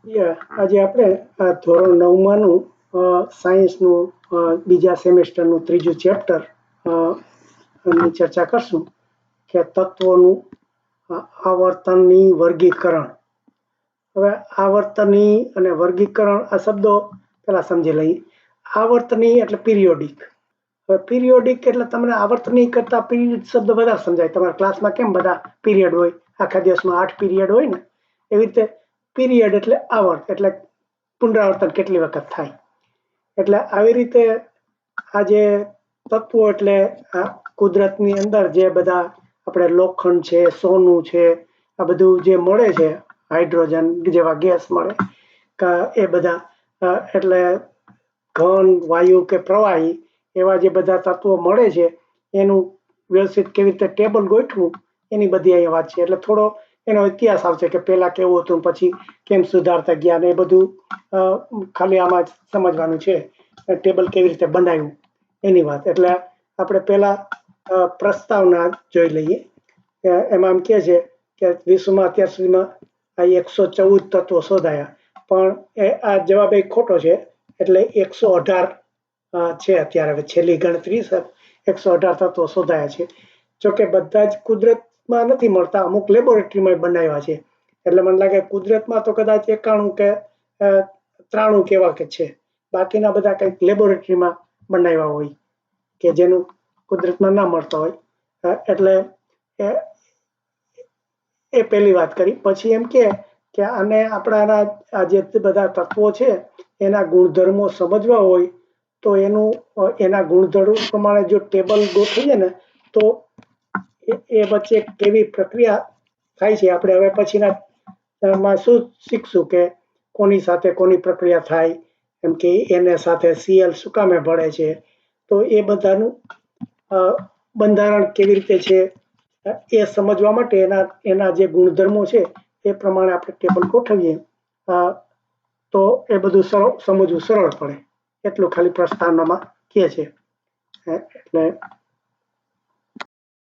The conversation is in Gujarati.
આજે આપણે આ ધોરણ 9 માનું સાયન્સનું બીજા સેમેસ્ટરનું ત્રીજું ચેપ્ટર ની ચર્ચા કરશું કે તત્વોનું આવર્તનની વર્ગીકરણ. હવે આવર્તની અને વર્ગીકરણ આ શબ્દો પહેલા સમજી લઈએ. આવર્તની એટલે પિરિયોડિક. હવે પિરિયોડિક એટલે તમને આવર્તની કરતા પીરિયડ શબ્દ વધારે સમજાય. તમારા ક્લાસમાં કેમ બધા પીરિયડ હોય, આખા દિવસમાં 8 પીરિયડ હોય ને, એવી રીતે પીરિયડ એટલે આવર્ત, એટલે પુનરાવર્તન કેટલી વખત થાય. એટલે આવી રીતે આ જે તત્વો એટલે કુદરતની અંદર જે બધા આપણે લોખંડ છે, સોનું છે, આ બધું જે મળે છે, હાઇડ્રોજન જેવા ગેસ મળે, એ બધા એટલે ઘન, વાયુ કે પ્રવાહી એવા જે બધા તત્વો મળે છે એનું વ્યવસ્થિત કેવી રીતે ટેબલ ગોઠવું એની બધી અહીંયા વાત છે. એટલે થોડો એનો ઇતિહાસ આવશે કે પહેલા કેવું હતું, પછી કેમ સુધારતા ગયા, ને એ બધું ખાલી આમાં સમજવાનું છે. ટેબલ કેવી રીતે બનાવ્યું એની વાત. એટલે આપણે પહેલા પ્રસ્તાવના જોઈ લઈએ. એમાં એમ કહે છે કે વિશ્વમાં અત્યાર સુધીમાં આ 114 તત્વો શોધાયા, પણ આ જવાબ એક ખોટો છે. એટલે 118 છે અત્યારે. હવે છેલ્લી ગણતરી 118 તત્વો શોધાયા છે. જોકે બધા જ કુદરતમાં નથી મળતા, અમુક લેબોરેટરીમાં બનાવ્યા છે. એટલે મને લાગે કુદરતમાં તો કદાચ 91 કે 93 કેવા કે છે, બાકીના બધા કંઈક લેબોરેટરીમાં બનાવ્યા હોય કે જેનું કુદરતમાં ના મળતા હોય. એટલે એ પહેલી વાત કરી. પછી એમ કે આને આપણા આ જે બધા તત્વો છે એના ગુણધર્મો સમજવા હોય તો એના ગુણધર્મો પ્રમાણે જો ટેબલ ગોઠવીએ ને તો એ વચ્ચે કેવી પ્રક્રિયા થાય છે આપણે હવે પછીના શું શીખશું કે કોની સાથે કોની પ્રક્રિયા થાય. એમ કે એને સાથે Cl શું કામે ભળે છે, તો એ બધાનું બંધારણ કેવી રીતે છે એ સમજવા માટે એના જે ગુણધર્મો છે એ પ્રમાણે આપણે ટેબલ ગોઠવીએ તો એ બધું સમજવું સરળ પડે. એટલું ખાલી પ્રસ્તાવનામાં કહે છે. એટલે